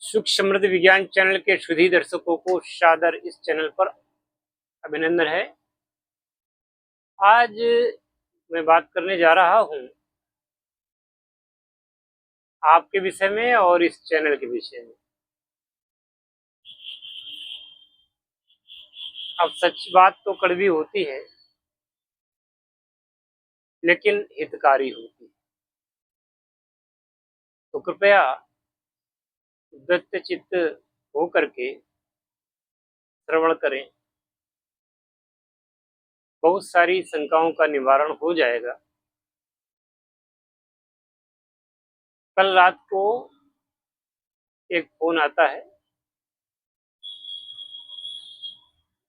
सुख समृद्ध विज्ञान चैनल के सुधी दर्शकों को सादर इस चैनल पर अभिनंदन है। आज मैं बात करने जा रहा हूं आपके विषय में और इस चैनल के विषय में। अब सच बात तो कड़वी होती है लेकिन हितकारी होती है, तो कृपया दत्तचित्त होकर के श्रवण करें। बहुत सारी शंकाओं का निवारण हो जाएगा। कल रात को एक फोन आता है,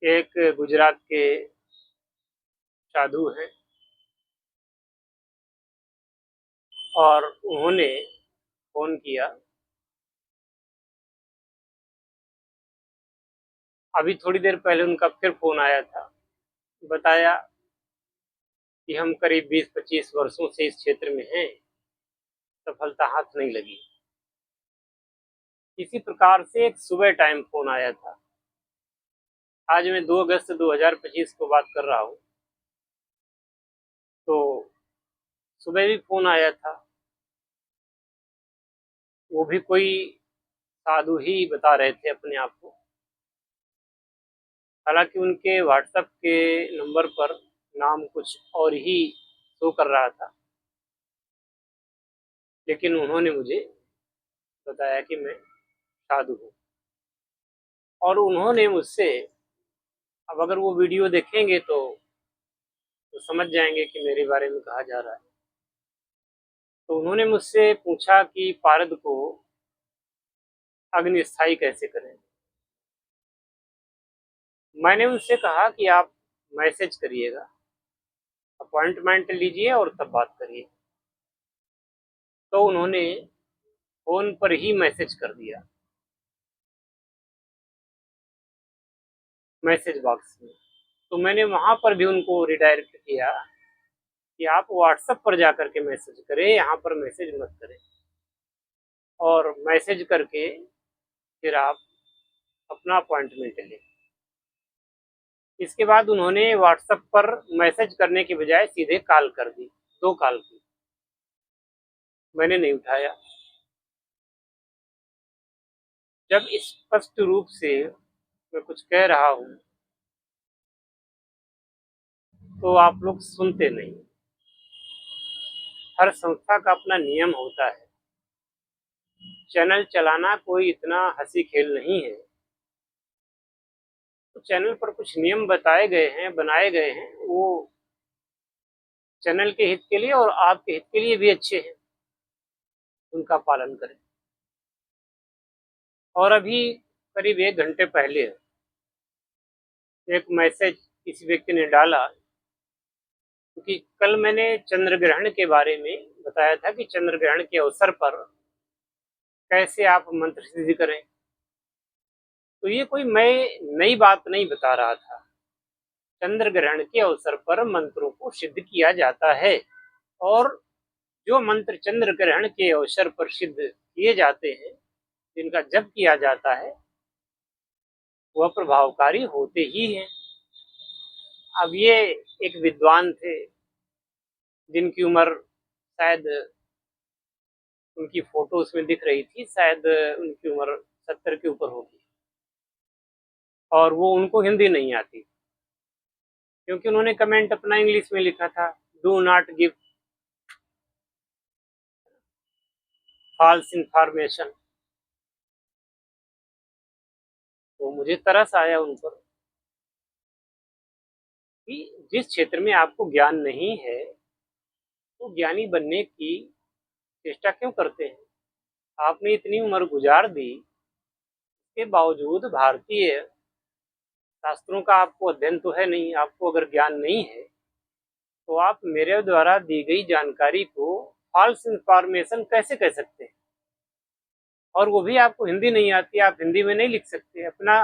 एक गुजरात के साधु हैं और उन्होंने फोन किया। अभी थोड़ी देर पहले उनका फिर फोन आया था, बताया कि हम करीब 20-25 वर्षों से इस क्षेत्र में हैं, सफलता हाथ नहीं लगी। इसी प्रकार से एक सुबह टाइम फोन आया था। आज मैं 2 अगस्त 2025 को बात कर रहा हूँ, तो सुबह भी फोन आया था। वो भी कोई साधु ही बता रहे थे अपने आप को। हालांकि उनके व्हाट्सएप के नंबर पर नाम कुछ और ही शो कर रहा था, लेकिन उन्होंने मुझे बताया कि मैं साधु हूँ। और उन्होंने मुझसे, अब अगर वो वीडियो देखेंगे तो समझ जाएंगे कि मेरे बारे में कहा जा रहा है। तो उन्होंने मुझसे पूछा कि पारद को अग्नि स्थायी कैसे करें। मैंने उनसे कहा कि आप मैसेज करिएगा, अपॉइंटमेंट लीजिए और तब बात करिए। तो उन्होंने फोन पर ही मैसेज कर दिया, मैसेज बॉक्स में। तो मैंने वहां पर भी उनको रिडायरेक्ट किया कि आप व्हाट्सएप पर जाकर के मैसेज करें, यहाँ पर मैसेज मत करें। और मैसेज करके फिर आप अपना अपॉइंटमेंट लें। इसके बाद उन्होंने व्हाट्सएप पर मैसेज करने के बजाय सीधे कॉल कर दी। 2 कॉल की, मैंने नहीं उठाया। जब स्पष्ट रूप से मैं कुछ कह रहा हूं तो आप लोग सुनते नहीं। हर संस्था का अपना नियम होता है। चैनल चलाना कोई इतना हंसी खेल नहीं है। तो चैनल पर कुछ नियम बताए गए हैं, बनाए गए हैं, वो चैनल के हित के लिए और आपके हित के लिए भी अच्छे हैं, उनका पालन करें। और अभी करीब 1 घंटे पहले एक मैसेज किसी व्यक्ति ने डाला, क्योंकि कल मैंने चंद्र ग्रहण के बारे में बताया था कि चंद्र ग्रहण के अवसर पर कैसे आप मंत्र सिद्धि करें। तो ये कोई मैं नई बात नहीं बता रहा था। चंद्र ग्रहण के अवसर पर मंत्रों को सिद्ध किया जाता है, और जो मंत्र चंद्र ग्रहण के अवसर पर सिद्ध किए जाते हैं, जिनका जप किया जाता है, वह प्रभावकारी होते ही हैं। अब ये एक विद्वान थे जिनकी उम्र शायद, उनकी फोटो उसमें दिख रही थी, शायद उनकी उम्र 70 के ऊपर होगी। और वो उनको हिंदी नहीं आती, क्योंकि उन्होंने कमेंट अपना इंग्लिश में लिखा था, do not give false information. तो मुझे तरस आया उन पर कि जिस क्षेत्र में आपको ज्ञान नहीं है तो ज्ञानी बनने की चेष्टा क्यों करते हैं। आपने इतनी उम्र गुजार दी, इसके बावजूद भारतीय शास्त्रों का आपको अध्ययन तो है नहीं, आपको अगर ज्ञान नहीं है तो आप मेरे द्वारा दी गई जानकारी को फॉल्स इंफॉर्मेशन कैसे कह सकते हैं। और वो भी आपको हिंदी नहीं आती, आप हिंदी में नहीं लिख सकते, अपना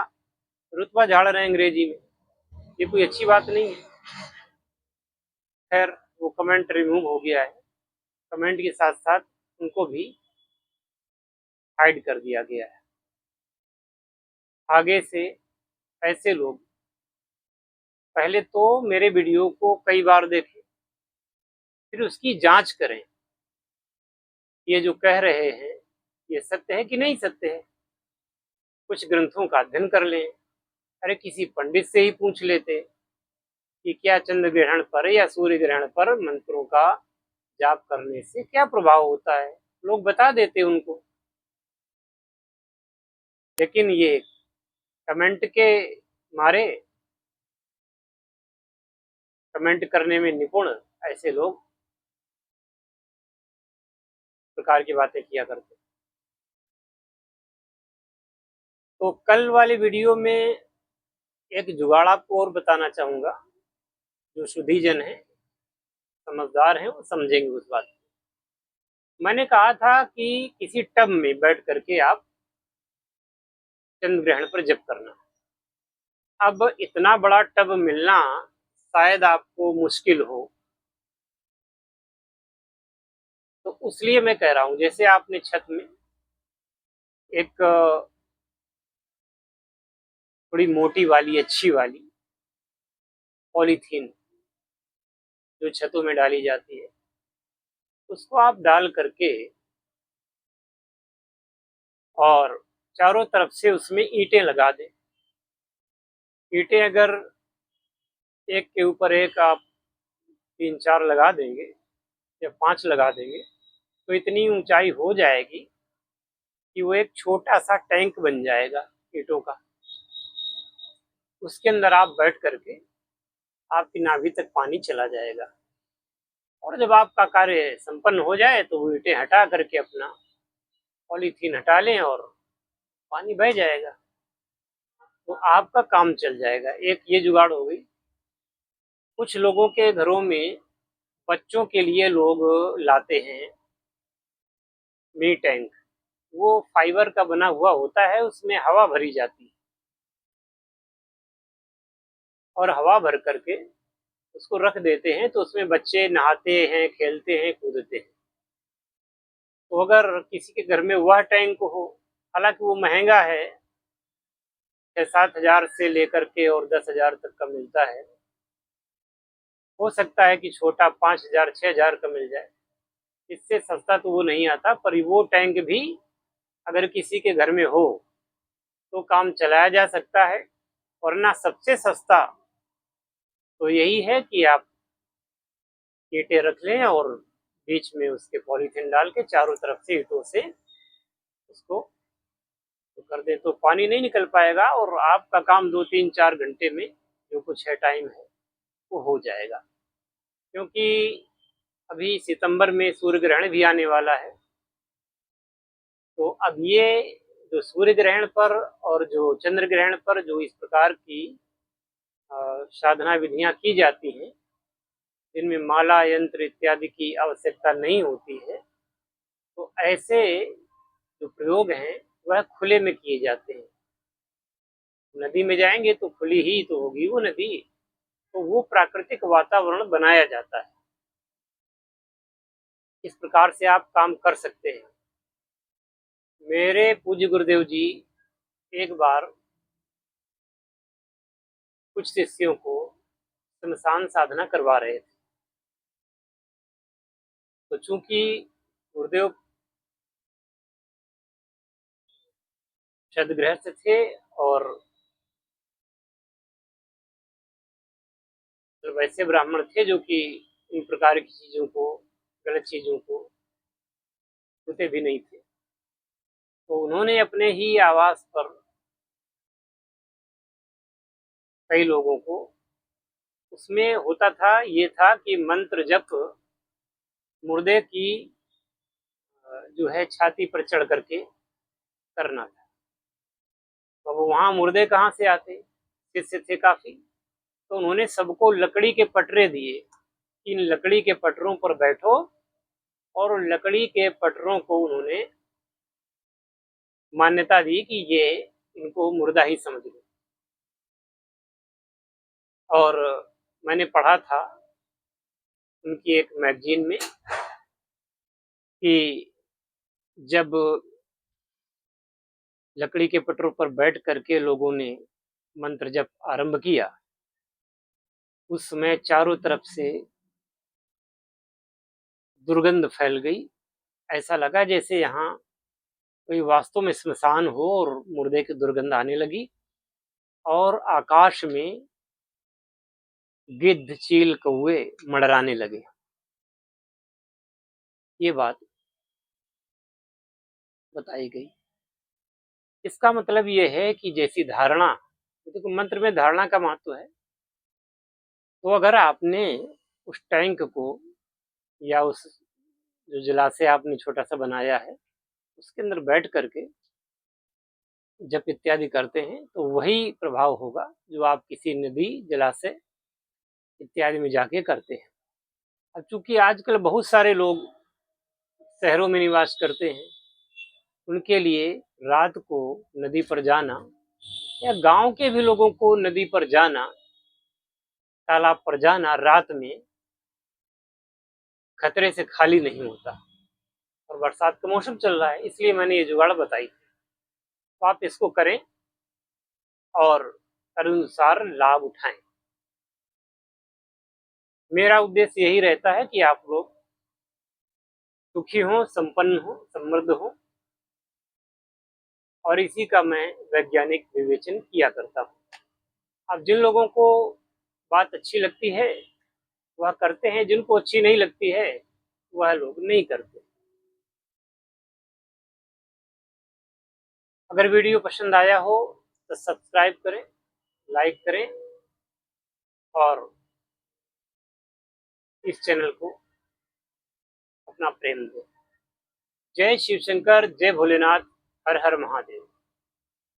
रुतबा झाड़ रहे हैं अंग्रेजी में। ये कोई अच्छी बात नहीं है। खैर, वो कमेंट रिमूव हो गया है। कमेंट के साथ साथ उनको भी हाइड कर दिया गया है। आगे से ऐसे लोग पहले तो मेरे वीडियो को कई बार देखें, फिर उसकी जांच करें, ये जो कह रहे हैं ये सत्य है कि नहीं सत्य है। कुछ ग्रंथों का अध्ययन कर लें, अरे किसी पंडित से ही पूछ लेते कि क्या चंद्र ग्रहण पर या सूर्य ग्रहण पर मंत्रों का जाप करने से क्या प्रभाव होता है, लोग बता देते उनको। लेकिन ये कमेंट के मारे, कमेंट करने में निपुण ऐसे लोग प्रकार की बातें किया करते। तो कल वाले वीडियो में एक जुगाड़ आपको और बताना चाहूंगा, जो शुद्धिजन है, समझदार हैं, वो समझेंगे उस बात को। मैंने कहा था कि किसी टब में बैठ करके आप चंद्र ग्रहण पर जप करना। अब इतना बड़ा टब मिलना शायद आपको मुश्किल हो, तो उसलिए मैं कह रहा हूं, जैसे आपने छत में एक थोड़ी मोटी वाली अच्छी वाली पॉलीथीन जो छतों में डाली जाती है, उसको आप डाल करके और चारों तरफ से उसमें ईंटें लगा दें। ईंटें अगर एक के ऊपर एक आप 3-4 लगा देंगे या 5 लगा देंगे, तो इतनी ऊंचाई हो जाएगी कि वो एक छोटा सा टैंक बन जाएगा ईंटों का। उसके अंदर आप बैठ करके आपकी नाभि तक पानी चला जाएगा, और जब आपका कार्य संपन्न हो जाए तो वो ईंटें हटा करके अपना पॉलीथीन हटा लें और पानी बह जाएगा, तो आपका काम चल जाएगा। एक ये जुगाड़ हो गई। कुछ लोगों के घरों में बच्चों के लिए लोग लाते हैं मिनी टैंक, वो फाइबर का बना हुआ होता है, उसमें हवा भरी जाती है और हवा भर करके उसको रख देते हैं, तो उसमें बच्चे नहाते हैं, खेलते हैं, कूदते हैं। तो अगर किसी के घर में वह टैंक हो, हालांकि वो महंगा है, 6-7 हज़ार से लेकर के और 10 हज़ार तक का मिलता है, हो सकता है कि छोटा 5 हज़ार 6 हज़ार का मिल जाए, इससे सस्ता तो वो नहीं आता। पर वो टैंक भी अगर किसी के घर में हो तो काम चलाया जा सकता है, वरना सबसे सस्ता तो यही है कि आप ईंटें रख लें और बीच में उसके पॉलीथीन डाल के चारों तरफ से ईंटों से उसको तो कर दें, तो पानी नहीं निकल पाएगा और आपका काम 2-3-4 घंटे में जो कुछ है टाइम है वो हो जाएगा। क्योंकि अभी सितंबर में सूर्य ग्रहण भी आने वाला है, तो अब ये जो सूर्य ग्रहण पर और जो चंद्र ग्रहण पर जो इस प्रकार की साधना विधियां की जाती हैं, जिनमें माला यंत्र इत्यादि की आवश्यकता नहीं होती है, तो ऐसे जो प्रयोग हैं वह खुले में किए जाते हैं। नदी में जाएंगे तो खुली ही तो होगी वो नदी, तो वो प्राकृतिक वातावरण बनाया जाता है। इस प्रकार से आप काम कर सकते हैं। मेरे पूज्य गुरुदेव जी एक बार कुछ शिष्यों को श्मशान साधना करवा रहे थे, तो चूंकि गुरुदेव शतगृहस्थ थे और वैसे ब्राह्मण थे जो कि इन प्रकार की चीजों को, गलत चीजों को छूते भी नहीं थे, तो उन्होंने अपने ही आवास पर कई लोगों को, उसमें होता था ये था कि मंत्र जप मुर्दे की जो है छाती पर चढ़ करके करना था। तो अब वहां मुर्दे कहाँ से आते, शिष्य थे काफी, तो उन्होंने सबको लकड़ी के पटरे दिए। इन लकड़ी के पटरों पर बैठो, और लकड़ी के पटरों को उन्होंने मान्यता दी कि ये इनको मुर्दा ही समझ लो। और मैंने पढ़ा था उनकी एक मैगजीन में कि जब लकड़ी के पटरों पर बैठ करके लोगों ने मंत्र जप आरंभ किया, उस समय चारों तरफ से दुर्गंध फैल गई। ऐसा लगा जैसे यहाँ कोई वास्तव में स्मशान हो और मुर्दे की दुर्गंध आने लगी। और आकाश में गिद्ध, चील, कौवे मंडराने लगे। ये बात बताई गई। इसका मतलब ये है कि जैसी धारणा, देखो मंत्र में धारणा का महत्व है। तो अगर आपने उस टैंक को या उस जो जलाशय आपने छोटा सा बनाया है उसके अंदर बैठ करके जप इत्यादि करते हैं तो वही प्रभाव होगा जो आप किसी नदी, जलाशय इत्यादि में जाके करते हैं। अब चूंकि आजकल बहुत सारे लोग शहरों में निवास करते हैं, उनके लिए रात को नदी पर जाना या गांव के भी लोगों को नदी पर जाना, तालाब पर जाना रात में खतरे से खाली नहीं होता। और बरसात का मौसम चल रहा है, इसलिए मैंने ये जुगाड़ बताई। तो आप इसको करें और अनुसार लाभ उठाएं। मेरा उद्देश्य यही रहता है कि आप लोग सुखी हों, संपन्न हों, समृद्ध हों, और इसी का मैं वैज्ञानिक विवेचन किया करता हूँ। अब जिन लोगों को बात अच्छी लगती है वह करते हैं, जिनको अच्छी नहीं लगती है वह लोग नहीं करते। अगर वीडियो पसंद आया हो तो सब्सक्राइब करें, लाइक करें और इस चैनल को अपना प्रेम दें। जय शिव शंकर, जय भोलेनाथ, हर हर महादेव।